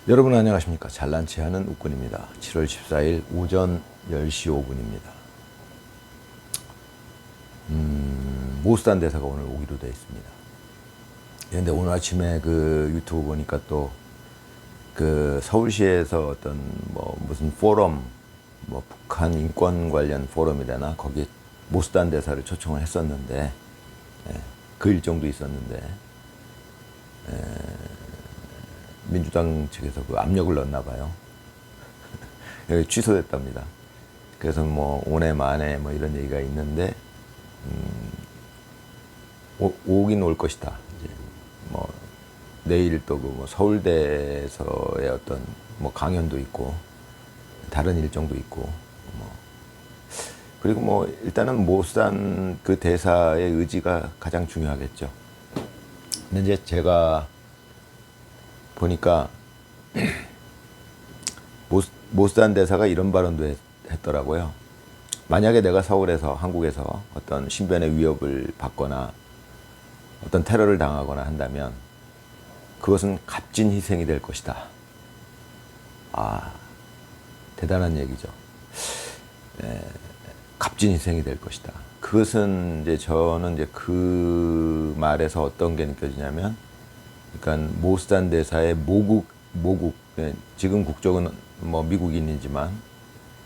여러분 안녕하십니까. 잘난 체하는 웃군입니다. 7월 14일 오전 10시 5분입니다. 모스단 대사가 오늘 오기로 되어 있습니다. 그런데 오늘 아침에 그 유튜브 보니까 또 그 서울시에서 어떤 뭐 무슨 포럼, 뭐 북한 인권 관련 포럼이라나 거기에 모스단 대사를 초청을 했었는데, 그 일정도 있었는데, 민주당 측에서 그 압력을 넣었나 봐요. 여기 취소됐답니다. 그래서 뭐 오내 만에 뭐 이런 얘기가 있는데, 오긴 올 것이다. 이제 뭐 내일 또 그 뭐 서울대에서의 어떤 뭐 강연도 있고 다른 일정도 있고 뭐 그리고 뭐 일단은 모스단 그 대사의 의지가 가장 중요하겠죠. 근데 이제 제가 보니까 모스단 대사가 이런 발언도 했더라고요. 만약에 내가 서울에서 한국에서 어떤 신변의 위협을 받거나 어떤 테러를 당하거나 한다면 그것은 값진 희생이 될 것이다. 아, 대단한 얘기죠. 값진 희생이 될 것이다. 그것은 이제 저는 이제 그 말에서 어떤 게 느껴지냐면, 그러니까 모스단 대사의 모국, 지금 국적은 뭐 미국인이지만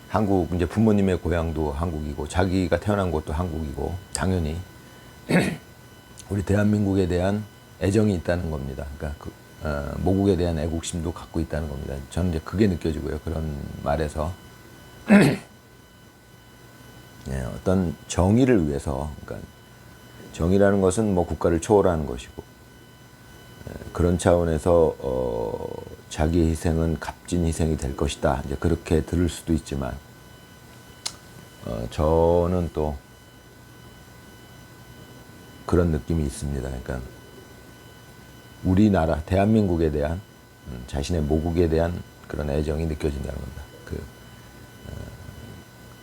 한국, 이제 부모님의 고향도 한국이고 자기가 태어난 곳도 한국이고 당연히 우리 대한민국에 대한 애정이 있다는 겁니다. 그러니까 모국에 대한 애국심도 갖고 있다는 겁니다. 저는 이제 그게 느껴지고요. 그런 말에서 어떤 정의를 위해서, 그러니까 정의라는 것은 뭐 국가를 초월하는 것이고, 그런 차원에서 자기의 희생은 값진 희생이 될 것이다. 이제 그렇게 들을 수도 있지만, 저는 또 그런 느낌이 있습니다. 그러니까 우리나라, 대한민국에 대한 자신의 모국에 대한 그런 애정이 느껴진다는 겁니다.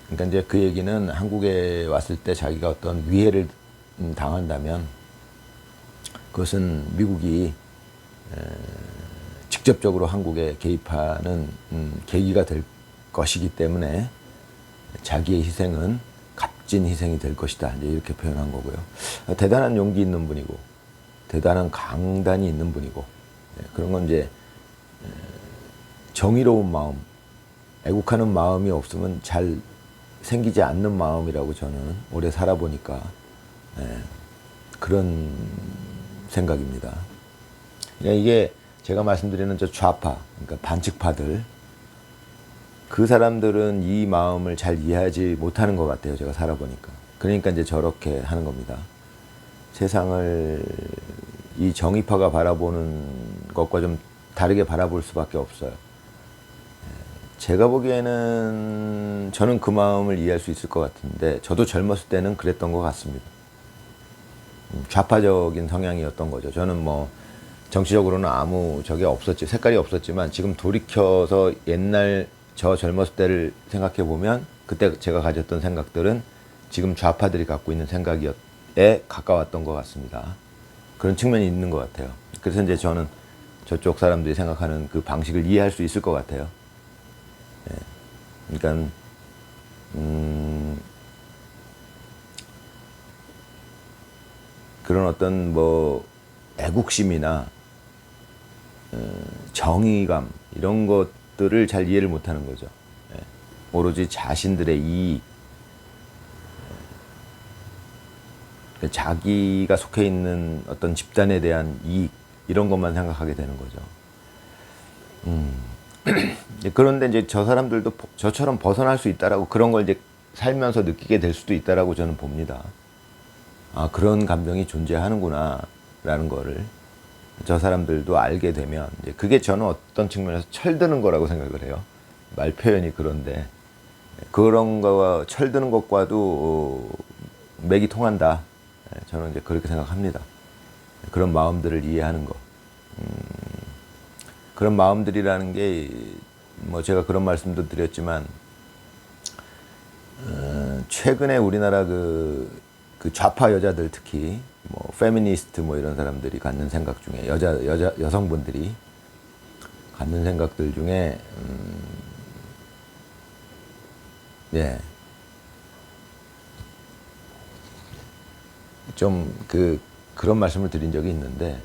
그러니까 이제 그 얘기는 한국에 왔을 때 자기가 어떤 위해를 당한다면 그것은 미국이 직접적으로 한국에 개입하는 계기가 될 것이기 때문에 자기의 희생은 값진 희생이 될 것이다. 이제 이렇게 표현한 거고요. 대단한 용기 있는 분이고, 대단한 강단이 있는 분이고, 그런 건 이제 정의로운 마음, 애국하는 마음이 없으면 잘 생기지 않는 마음이라고 저는 오래 살아보니까 그런 생각입니다. 그러니까 이게 제가 말씀드리는 저 좌파, 그러니까 반칙파들, 그 사람들은 이 마음을 잘 이해하지 못하는 것 같아요. 제가 살아보니까. 그러니까 이제 저렇게 하는 겁니다. 세상을 이 정의파가 바라보는 것과 좀 다르게 바라볼 수밖에 없어요. 제가 보기에는 저는 그 마음을 이해할 수 있을 것 같은데, 저도 젊었을 때는 그랬던 것 같습니다. 좌파적인 성향이었던 거죠. 저는 뭐 정치적으로는 아무 적이 없었지, 색깔이 없었지만 지금 돌이켜서 옛날 저 젊었을 때를 생각해 보면 그때 제가 가졌던 생각들은 지금 좌파들이 갖고 있는 생각에 가까웠던 것 같습니다. 그런 측면이 있는 것 같아요. 그래서 이제 저는 저쪽 사람들이 생각하는 그 방식을 이해할 수 있을 것 같아요. 그러니까 그런 어떤 뭐 애국심이나 정의감 이런 것들을 잘 이해를 못하는 거죠. 오로지 자신들의 이익, 자기가 속해 있는 어떤 집단에 대한 이익 이런 것만 생각하게 되는 거죠. 그런데 이제 저 사람들도 저처럼 벗어날 수 있다라고, 그런 걸 이제 살면서 느끼게 될 수도 있다라고 저는 봅니다. 아, 그런 감정이 존재하는구나 라는 거를 저 사람들도 알게 되면, 이제 그게 저는 어떤 측면에서 철드는 거라고 생각을 해요. 말 표현이 그런데 그런 거와 철드는 것과도 맥이 통한다. 저는 이제 그렇게 생각합니다. 그런 마음들을 이해하는 거. 그런 마음들이라는 게 뭐 제가 그런 말씀도 드렸지만, 최근에 우리나라 그 좌파 여자들, 특히 뭐 페미니스트 뭐 이런 사람들이 갖는 생각 중에 여성분들이 갖는 생각들 중에 예. 좀 그런 말씀을 드린 적이 있는데,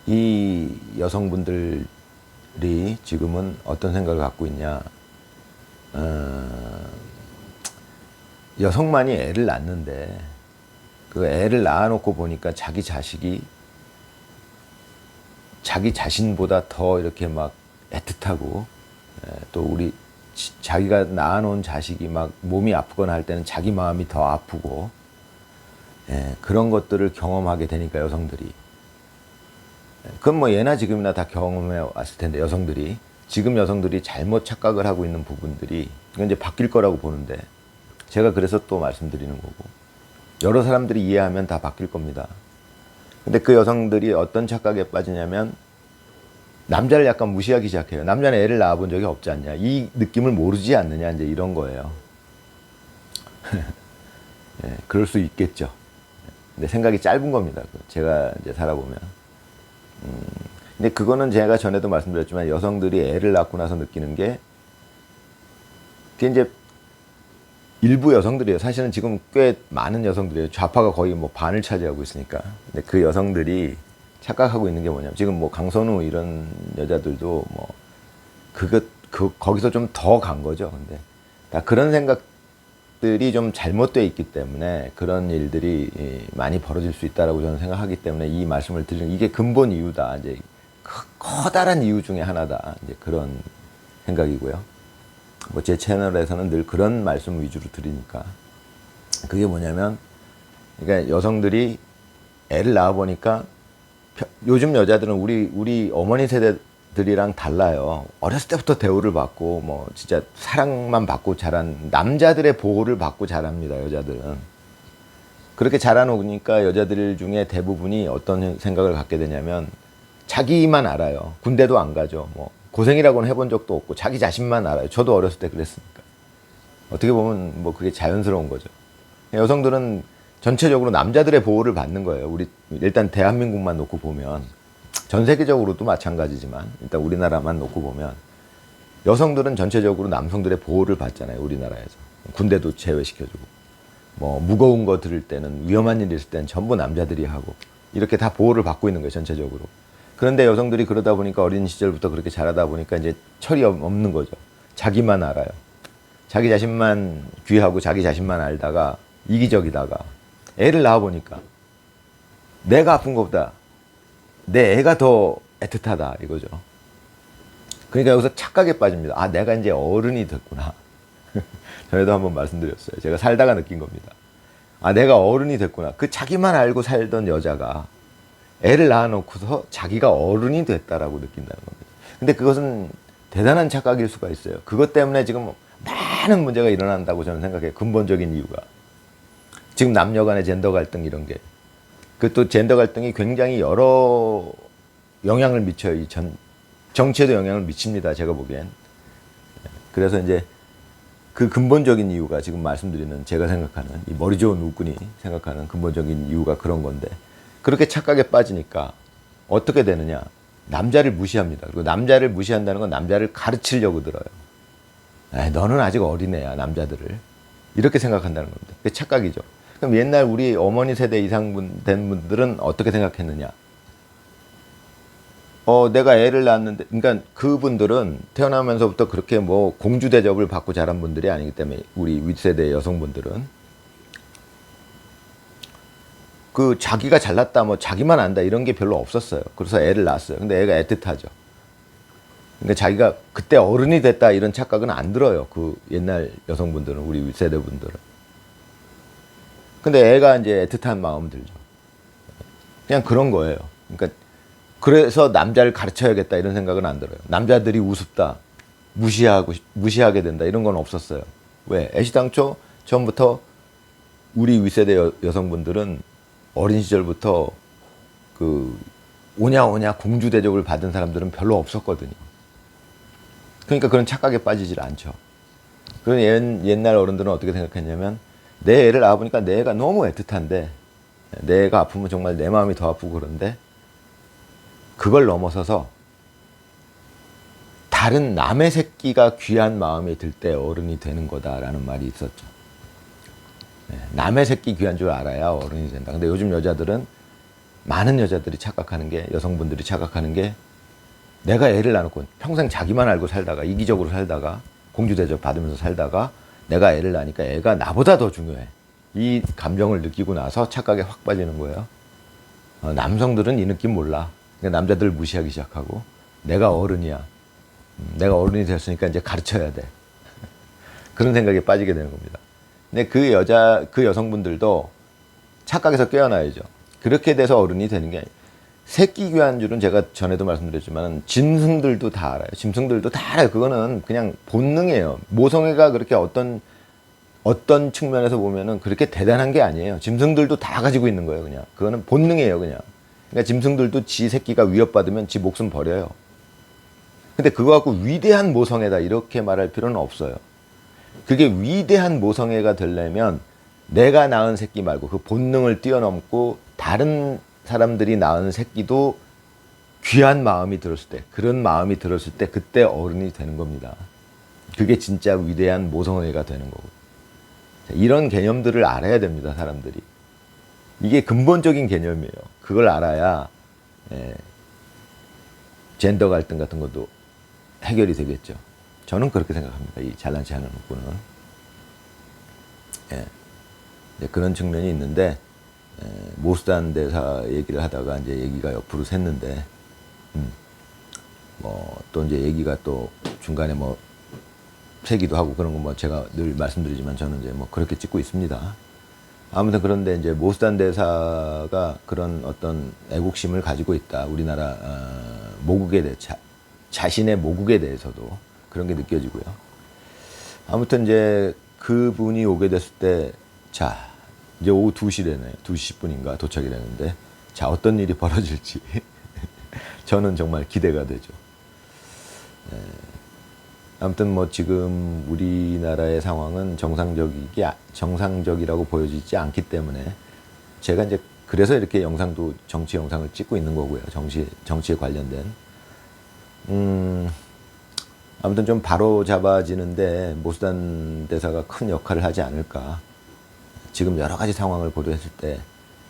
이 여성분들이 지금은 어떤 생각을 갖고 있냐. 여성만이 애를 낳는데 그 애를 낳아놓고 보니까 자기 자식이 자기 자신보다 더 이렇게 막 애틋하고, 또 우리 자기가 낳아놓은 자식이 막 몸이 아프거나 할 때는 자기 마음이 더 아프고, 그런 것들을 경험하게 되니까 여성들이, 그건 뭐 예나 지금이나 다 경험해 왔을 텐데, 여성들이 지금 여성들이 잘못 착각을 하고 있는 부분들이 이건 이제 바뀔 거라고 보는데, 제가 그래서 또 말씀드리는 거고, 여러 사람들이 이해하면 다 바뀔 겁니다. 근데 그 여성들이 어떤 착각에 빠지냐면, 남자를 약간 무시하기 시작해요. 남자는 애를 낳아본 적이 없지 않냐, 이 느낌을 모르지 않느냐, 이제 이런 거예요. 그럴 수 있겠죠. 근데 생각이 짧은 겁니다. 제가 이제 살아보면. 근데 그거는 제가 전에도 말씀드렸지만, 여성들이 애를 낳고 나서 느끼는 게, 그게 이제 일부 여성들이에요. 사실은 지금 꽤 많은 여성들이에요. 좌파가 거의 뭐 반을 차지하고 있으니까. 근데 그 여성들이 착각하고 있는 게 뭐냐면, 지금 뭐 강선우 이런 여자들도 뭐 거기서 좀 더 간 거죠. 근데 다 그런 생각들이 좀 잘못되어 있기 때문에 그런 일들이 많이 벌어질 수 있다라고 저는 생각하기 때문에 이 말씀을 드리는, 이게 근본 이유다. 이제 커다란 이유 중에 하나다. 이제 그런 생각이고요. 뭐 제 채널에서는 늘 그런 말씀 위주로 드리니까, 그게 뭐냐면, 그러니까 여성들이 애를 낳아 보니까, 요즘 여자들은 우리 어머니 세대들이랑 달라요. 어렸을 때부터 대우를 받고 뭐 진짜 사랑만 받고 자란, 남자들의 보호를 받고 자랍니다. 여자들은 그렇게 자라놓으니까 여자들 중에 대부분이 어떤 생각을 갖게 되냐면, 자기만 알아요. 군대도 안 가죠. 뭐 고생이라고는 해본 적도 없고 자기 자신만 알아요. 저도 어렸을 때 그랬으니까. 어떻게 보면 뭐 그게 자연스러운 거죠. 여성들은 전체적으로 남자들의 보호를 받는 거예요. 우리 일단 대한민국만 놓고 보면, 전 세계적으로도 마찬가지지만 일단 우리나라만 놓고 보면, 여성들은 전체적으로 남성들의 보호를 받잖아요. 우리나라에서 군대도 제외시켜주고, 뭐 무거운 거 들을 때는, 위험한 일 있을 때는 전부 남자들이 하고, 이렇게 다 보호를 받고 있는 거예요, 전체적으로. 그런데 여성들이 그러다 보니까, 어린 시절부터 그렇게 자라다 보니까 이제 철이 없는 거죠. 자기만 알아요. 자기 자신만 귀하고 자기 자신만 알다가 이기적이다가 애를 낳아 보니까 내가 아픈 것보다 내 애가 더 애틋하다, 이거죠. 그러니까 여기서 착각에 빠집니다. 아, 내가 이제 어른이 됐구나. 전에도 한번 말씀드렸어요. 제가 살다가 느낀 겁니다. 아, 내가 어른이 됐구나. 그 자기만 알고 살던 여자가 애를 낳아놓고서 자기가 어른이 됐다라고 느낀다는 겁니다. 근데 그것은 대단한 착각일 수가 있어요. 그것 때문에 지금 많은 문제가 일어난다고 저는 생각해요. 근본적인 이유가. 지금 남녀 간의 젠더 갈등, 이런 게. 그 또 젠더 갈등이 굉장히 여러 영향을 미쳐요. 이 정치에도 영향을 미칩니다. 제가 보기엔. 그래서 이제 그 근본적인 이유가 지금 말씀드리는, 제가 생각하는, 이 머리 좋은 우꾼이 생각하는 근본적인 이유가 그런 건데, 그렇게 착각에 빠지니까 어떻게 되느냐. 남자를 무시합니다. 그리고 남자를 무시한다는 건 남자를 가르치려고 들어요. 에이, 너는 아직 어린애야, 남자들을. 이렇게 생각한다는 겁니다. 그게 착각이죠. 그럼 옛날 우리 어머니 세대 이상 된 분들은 어떻게 생각했느냐. 내가 애를 낳았는데, 그러니까 그분들은 태어나면서부터 그렇게 뭐 공주 대접을 받고 자란 분들이 아니기 때문에, 우리 윗세대 여성분들은 그 자기가 잘났다, 뭐 자기만 안다, 이런 게 별로 없었어요. 그래서 애를 낳았어요. 근데 애가 애틋하죠. 그러니까 자기가 그때 어른이 됐다, 이런 착각은 안 들어요. 그 옛날 여성분들은, 우리 윗세대 분들은. 근데 애가 이제 애틋한 마음 들죠. 그냥 그런 거예요. 그러니까 그래서 남자를 가르쳐야겠다, 이런 생각은 안 들어요. 남자들이 우습다, 무시하게 된다, 이런 건 없었어요. 왜? 애시당초 처음부터 우리 윗세대 여성분들은 어린 시절부터 그 오냐 공주 대접을 받은 사람들은 별로 없었거든요. 그러니까 그런 착각에 빠지질 않죠. 그런 옛날 어른들은 어떻게 생각했냐면, 내 애를 낳아보니까 내 애가 너무 애틋한데, 내 애가 아프면 정말 내 마음이 더 아프고, 그런데 그걸 넘어서서 다른 남의 새끼가 귀한 마음이 들 때 어른이 되는 거다라는 말이 있었죠. 남의 새끼 귀한 줄 알아야 어른이 된다. 근데 요즘 여자들은, 많은 여자들이 착각하는 게, 여성분들이 착각하는 게, 내가 애를 낳고 평생 자기만 알고 살다가, 이기적으로 살다가, 공주대접 받으면서 살다가 내가 애를 낳으니까 애가 나보다 더 중요해. 이 감정을 느끼고 나서 착각에 확 빠지는 거예요. 남성들은 이 느낌 몰라. 그러니까 남자들 무시하기 시작하고, 내가 어른이야. 내가 어른이 됐으니까 이제 가르쳐야 돼. 그런 생각에 빠지게 되는 겁니다. 근데 그 여성분들도 착각에서 깨어나야죠. 그렇게 돼서 어른이 되는 게, 새끼 귀한 줄은 제가 전에도 말씀드렸지만 짐승들도 다 알아요. 짐승들도 다 알아요. 그거는 그냥 본능이에요. 모성애가 그렇게 어떤 측면에서 보면은 그렇게 대단한 게 아니에요. 짐승들도 다 가지고 있는 거예요. 그냥 그거는 본능이에요. 그냥. 그러니까 짐승들도 지 새끼가 위협받으면 지 목숨 버려요. 근데 그거 갖고 위대한 모성애다 이렇게 말할 필요는 없어요. 그게 위대한 모성애가 되려면 내가 낳은 새끼 말고 그 본능을 뛰어넘고 다른 사람들이 낳은 새끼도 귀한 마음이 들었을 때, 그런 마음이 들었을 때 그때 어른이 되는 겁니다. 그게 진짜 위대한 모성애가 되는 거고. 이런 개념들을 알아야 됩니다, 사람들이. 이게 근본적인 개념이에요. 그걸 알아야 젠더 갈등 같은 것도 해결이 되겠죠. 저는 그렇게 생각합니다. 이 잘난 체 하는 분은. 그런 측면이 있는데, 모스단 대사 얘기를 하다가 이제 얘기가 옆으로 샜는데, 또 이제 얘기가 또 중간에 새기도 하고 그런 거 제가 늘 말씀드리지만 저는 이제 그렇게 찍고 있습니다. 아무튼 그런데 이제 모스단 대사가 그런 어떤 애국심을 가지고 있다. 우리나라 모국에 대해 자신의 모국에 대해서도 그런 게 느껴지고요. 아무튼 이제 그분이 오게 됐을 때, 자, 이제 오후 2시래네요. 2시 10분인가 도착이 되는데, 자, 어떤 일이 벌어질지 저는 정말 기대가 되죠. 아무튼 지금 우리나라의 상황은 정상적이라고 보여지지 않기 때문에 제가 이제 그래서 이렇게 정치 영상을 찍고 있는 거고요. 정치에 관련된. 아무튼 좀 바로 잡아지는데 모스단 대사가 큰 역할을 하지 않을까. 지금 여러 가지 상황을 고려했을 때,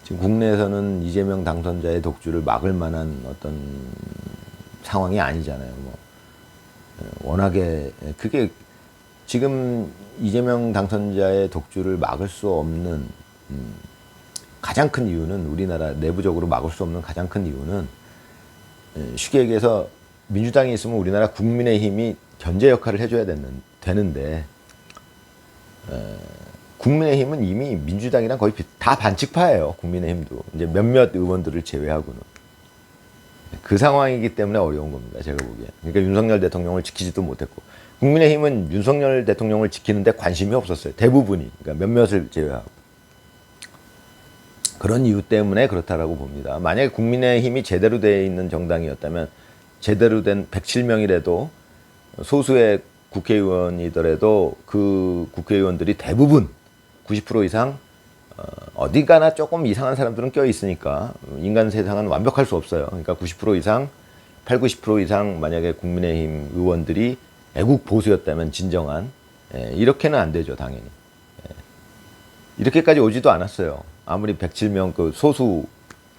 지금 국내에서는 이재명 당선자의 독주를 막을 만한 어떤 상황이 아니잖아요. 워낙에 그게 지금 이재명 당선자의 독주를 막을 수 없는 가장 큰 이유는, 우리나라 내부적으로 막을 수 없는 가장 큰 이유는, 쉽게 얘기해서 민주당이 있으면 우리나라 국민의힘이 견제 역할을 해줘야 되는데, 국민의힘은 이미 민주당이랑 거의 다 반칙파예요. 국민의힘도 이제 몇몇 의원들을 제외하고는. 그 상황이기 때문에 어려운 겁니다. 제가 보기에. 그러니까 윤석열 대통령을 지키지도 못했고, 국민의힘은 윤석열 대통령을 지키는데 관심이 없었어요. 대부분이. 그러니까 몇몇을 제외하고. 그런 이유 때문에 그렇다라고 봅니다. 만약에 국민의힘이 제대로 되어 있는 정당이었다면, 제대로 된 107명이라도 소수의 국회의원이더라도 그 국회의원들이 대부분 90% 이상 어디 가나 조금 이상한 사람들은 껴 있으니까, 인간 세상은 완벽할 수 없어요. 그러니까 90% 이상, 90% 이상 만약에 국민의힘 의원들이 애국 보수였다면 진정한, 이렇게는 안 되죠, 당연히. 이렇게까지 오지도 않았어요. 아무리 107명 그 소수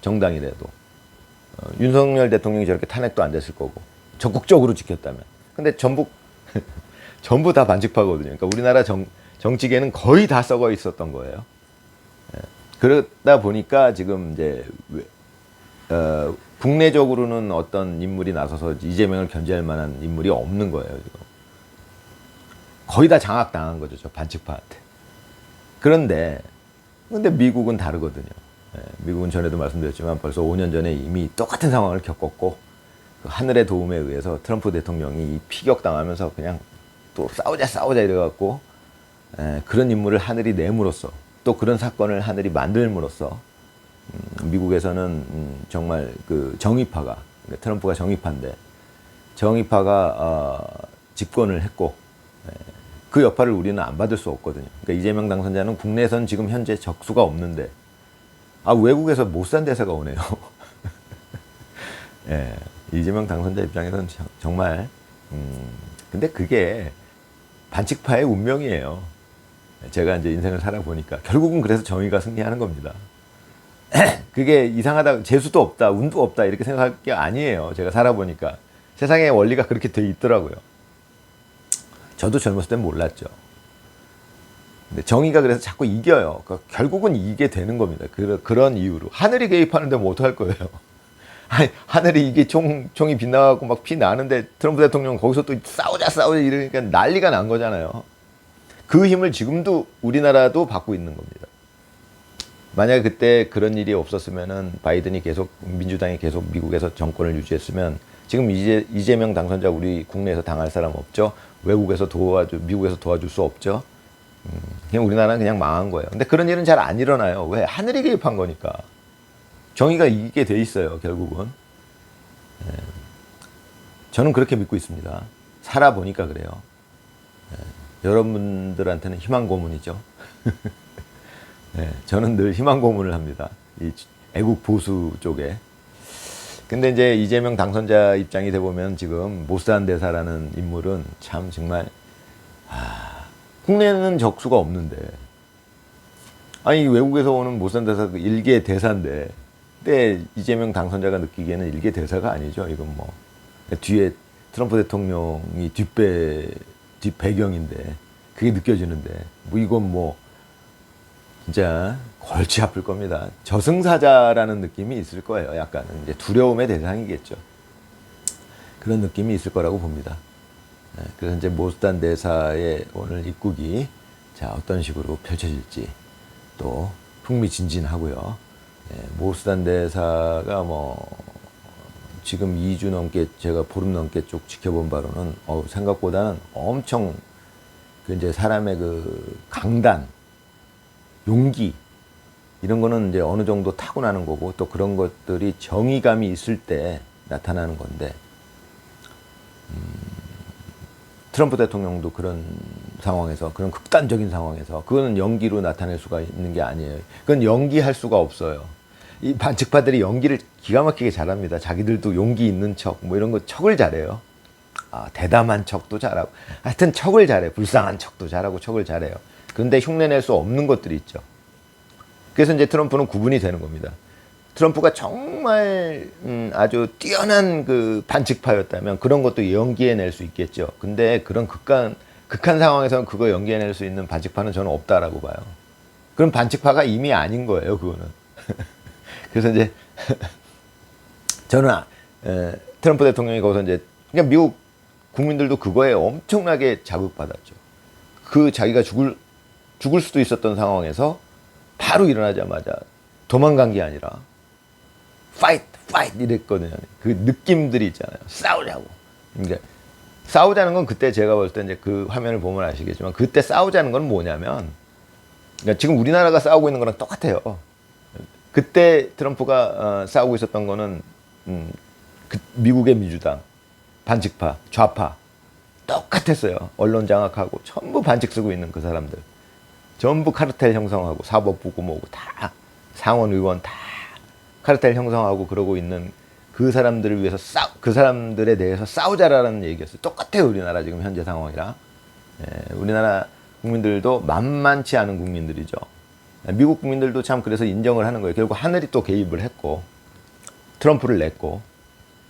정당이라도. 윤석열 대통령이 저렇게 탄핵도 안 됐을 거고, 적극적으로 지켰다면. 근데 전부 다 반칙파거든요. 그러니까 우리나라 정치계는 거의 다 썩어 있었던 거예요. 그러다 보니까 지금 이제 국내적으로는 어떤 인물이 나서서 이재명을 견제할 만한 인물이 없는 거예요, 지금. 거의 다 장악당한 거죠, 저 반칙파한테. 근데 미국은 다르거든요. 미국은 전에도 말씀드렸지만 벌써 5년 전에 이미 똑같은 상황을 겪었고, 그 하늘의 도움에 의해서 트럼프 대통령이 피격당하면서 그냥 또 싸우자 이래갖고, 그런 인물을 하늘이 내므로써, 또 그런 사건을 하늘이 만들므로써 미국에서는 정말 그 정의파가, 그러니까 트럼프가 정의파인데, 정의파가 집권을 했고, 그 여파를 우리는 안 받을 수 없거든요. 그러니까 이재명 당선자는 국내에서는 지금 현재 적수가 없는데, 외국에서 못 산 대사가 오네요. 이재명 당선자 입장에서는 정말 근데 그게 반칙파의 운명이에요. 제가 이제 인생을 살아보니까 결국은 그래서 정의가 승리하는 겁니다. 그게 이상하다, 재수도 없다, 운도 없다 이렇게 생각할 게 아니에요. 제가 살아보니까 세상의 원리가 그렇게 돼 있더라고요. 저도 젊었을 땐 몰랐죠. 근데 정의가 그래서 자꾸 이겨요. 그러니까 결국은 이기게 되는 겁니다. 그런 이유로. 하늘이 개입하는데 뭐 어떡할 거예요. 아니, 하늘이 이게 총이 빗나가고 막 피 나는데 트럼프 대통령 거기서 또 싸우자 이러니까 난리가 난 거잖아요. 그 힘을 지금도 우리나라도 받고 있는 겁니다. 만약에 그때 그런 일이 없었으면은 바이든이 계속, 민주당이 계속 미국에서 정권을 유지했으면 지금 이재명 당선자 우리 국내에서 당할 사람 없죠. 외국에서 미국에서 도와줄 수 없죠. 그냥 우리나라는 그냥 망한 거예요. 근데 그런 일은 잘 안 일어나요. 왜? 하늘이 개입한 거니까. 정의가 이기게 돼 있어요, 결국은. 저는 그렇게 믿고 있습니다. 살아보니까 그래요. 여러분들한테는 희망 고문이죠. 저는 늘 희망 고문을 합니다. 이 애국 보수 쪽에. 근데 이제 이재명 당선자 입장이 돼 보면 지금 모스단 대사라는 인물은 참 정말 국내에는 적수가 없는데, 아니 외국에서 오는 모스단 대사 일개 대사인데, 근데 이재명 당선자가 느끼기에는 일개 대사가 아니죠. 이건 뭐 뒤에 트럼프 대통령이 뒷배경인데 그게 느껴지는데, 뭐 이건 뭐 진짜 골치 아플 겁니다. 저승사자라는 느낌이 있을 거예요. 약간은 이제 두려움의 대상이겠죠. 그런 느낌이 있을 거라고 봅니다. 그래서 이제 모스단 대사의 오늘 입국이 자 어떤 식으로 펼쳐질지 또 흥미진진하고요. 모스단 대사가 뭐 지금 2주 넘게 제가 보름 넘게 쭉 지켜본 바로는 생각보다는 엄청 그 이제 사람의 그 강단, 용기 이런 거는 이제 어느 정도 타고나는 거고, 또 그런 것들이 정의감이 있을 때 나타나는 건데, 트럼프 대통령도 그런 상황에서, 그런 극단적인 상황에서 그거는 연기로 나타낼 수가 있는 게 아니에요. 그건 연기할 수가 없어요. 이 반칙파들이 연기를 기가 막히게 잘합니다. 자기들도 용기 있는 척, 뭐 이런 거 척을 잘해요. 대담한 척도 잘하고, 하여튼 척을 잘해. 불쌍한 척도 잘하고 척을 잘해요. 그런데 흉내낼 수 없는 것들이 있죠. 그래서 이제 트럼프는 구분이 되는 겁니다. 트럼프가 정말 아주 뛰어난 그 반칙파였다면 그런 것도 연기해낼 수 있겠죠. 근데 그런 극한 상황에서는 그거 연기해낼 수 있는 반칙파는 저는 없다라고 봐요. 그럼 반칙파가 이미 아닌 거예요, 그거는. 그래서 이제 저는 트럼프 대통령이 거기서 이제, 그러니까 미국 국민들도 그거에 엄청나게 자극받았죠. 그 자기가 죽을 수도 있었던 상황에서 바로 일어나자마자 도망간 게 아니라 fight 이랬거든요. 그 느낌들이 있잖아요. 싸우자고. 그러니까 싸우자는 건 그때 제가 볼 때 이제 그 화면을 보면 아시겠지만, 그때 싸우자는 건 뭐냐면, 그러니까 지금 우리나라가 싸우고 있는 거랑 똑같아요. 그때 트럼프가 싸우고 있었던 거는 미국의 민주당, 반칙파, 좌파 똑같았어요. 언론 장악하고 전부 반칙 쓰고 있는 그 사람들. 전부 카르텔 형성하고 사법부고 뭐고 다 상원 의원 다 카르텔 형성하고 그러고 있는 그 사람들을 위해서 그 사람들에 대해서 싸우자라는 얘기였어요. 똑같아요, 우리나라 지금 현재 상황이랑. 우리나라 국민들도 만만치 않은 국민들이죠. 미국 국민들도 참 그래서 인정을 하는 거예요. 결국 하늘이 또 개입을 했고 트럼프를 냈고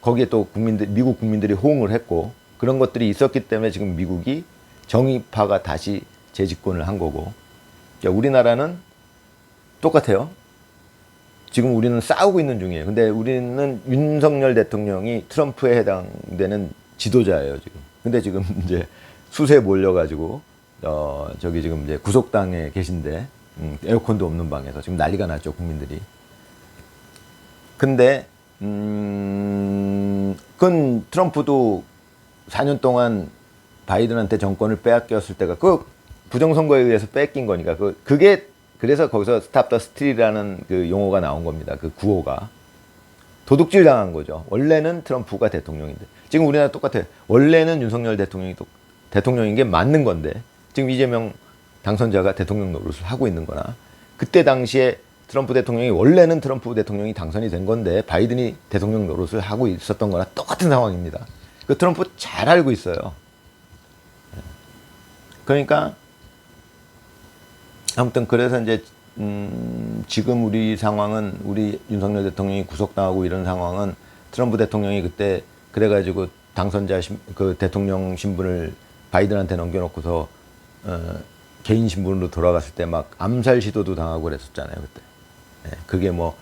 거기에 또 미국 국민들이 호응을 했고, 그런 것들이 있었기 때문에 지금 미국이 정의파가 다시 재집권을 한 거고, 그러니까 우리나라는 똑같아요. 지금 우리는 싸우고 있는 중이에요. 근데 우리는 윤석열 대통령이 트럼프에 해당되는 지도자예요, 지금. 근데 지금 이제 수세 몰려가지고, 저기 지금 이제 구속당에 계신데, 에어컨도 없는 방에서 지금 난리가 났죠, 국민들이. 근데, 그건 트럼프도 4년 동안 바이든한테 정권을 빼앗겼을 때가 그 부정선거에 의해서 뺏긴 거니까, 그게 그래서 거기서 스탑 더 스틸이라는 그 용어가 나온 겁니다. 그 구호가. 도둑질 당한 거죠. 원래는 트럼프가 대통령인데. 지금 우리나라 똑같아요. 원래는 윤석열 대통령인 게 맞는 건데, 지금 이재명 당선자가 대통령 노릇을 하고 있는 거나, 그때 당시에 트럼프 대통령이 원래는 트럼프 대통령이 당선이 된 건데 바이든이 대통령 노릇을 하고 있었던 거나 똑같은 상황입니다. 그 트럼프 잘 알고 있어요. 그러니까 아무튼 그래서 이제 지금 우리 상황은 우리 윤석열 대통령이 구속당하고 이런 상황은 트럼프 대통령이 그때 그래가지고 당선자 그 대통령 신분을 바이든한테 넘겨놓고서 개인 신분으로 돌아갔을 때 막 암살 시도도 당하고 그랬었잖아요 그때. 그게 뭐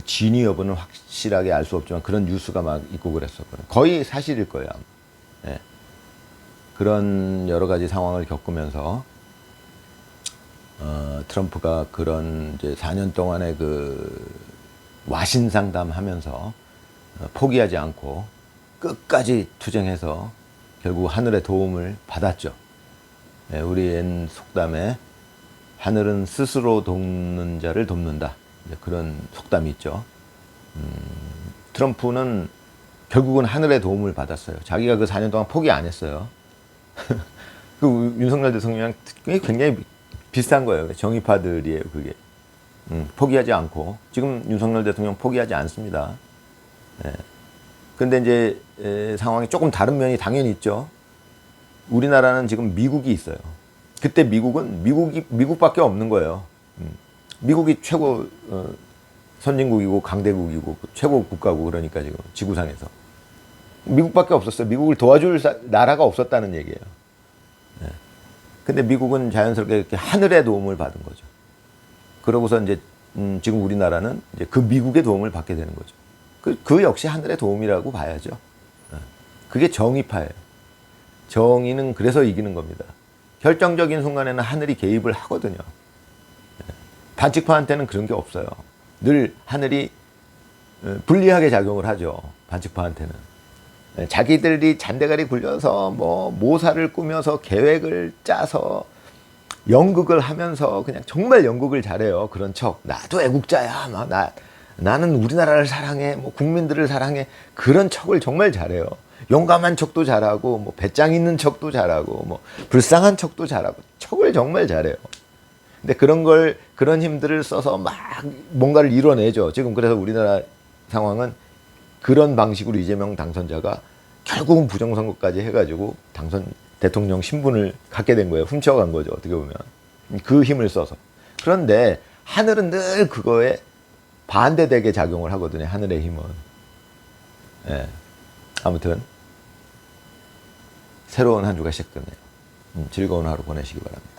진위 여부는 확실하게 알 수 없지만 그런 뉴스가 막 있고 그랬었거든요. 거의 사실일 거예요. 그런 여러 가지 상황을 겪으면서 트럼프가 그런 이제 4년 동안의 그 와신 상담하면서 포기하지 않고 끝까지 투쟁해서 결국 하늘의 도움을 받았죠. 우리 옛 속담에 하늘은 스스로 돕는 자를 돕는다. 그런 속담이 있죠. 트럼프는 결국은 하늘의 도움을 받았어요. 자기가 그 4년 동안 포기 안 했어요. 그 윤석열 대통령이랑 굉장히 비슷한 거예요. 정의파들이에요, 그게. 포기하지 않고. 지금 윤석열 대통령 포기하지 않습니다. 근데 이제 상황이 조금 다른 면이 당연히 있죠. 우리나라는 지금 미국이 있어요. 그때 미국은 미국밖에 없는 거예요. 미국이 최고 선진국이고 강대국이고 최고 국가고 그러니까 지금 지구상에서 미국밖에 없었어요. 미국을 도와줄 나라가 없었다는 얘기예요. 근데 미국은 자연스럽게 이렇게 하늘의 도움을 받은 거죠. 그러고서 이제 지금 우리나라는 이제 그 미국의 도움을 받게 되는 거죠. 그 역시 하늘의 도움이라고 봐야죠. 그게 정의파예요. 정의는 그래서 이기는 겁니다. 결정적인 순간에는 하늘이 개입을 하거든요. 반칙파한테는 그런 게 없어요. 늘 하늘이 불리하게 작용을 하죠. 반칙파한테는. 자기들이 잔대가리 굴려서 뭐 모사를 꾸며서 계획을 짜서 연극을 하면서 그냥 정말 연극을 잘해요. 그런 척. 나도 애국자야. 막 나는 우리나라를 사랑해. 뭐 국민들을 사랑해. 그런 척을 정말 잘해요. 용감한 척도 잘하고 뭐 배짱 있는 척도 잘하고 뭐 불쌍한 척도 잘하고 척을 정말 잘해요. 근데 그런 힘들을 써서 막 뭔가를 이뤄내죠. 지금 그래서 우리나라 상황은 그런 방식으로 이재명 당선자가 결국은 부정선거까지 해가지고 대통령 신분을 갖게 된 거예요. 훔쳐간 거죠. 어떻게 보면. 그 힘을 써서. 그런데 하늘은 늘 그거에 반대되게 작용을 하거든요. 하늘의 힘은. 아무튼 새로운 한 주가 시작됐네요. 즐거운 하루 보내시기 바랍니다.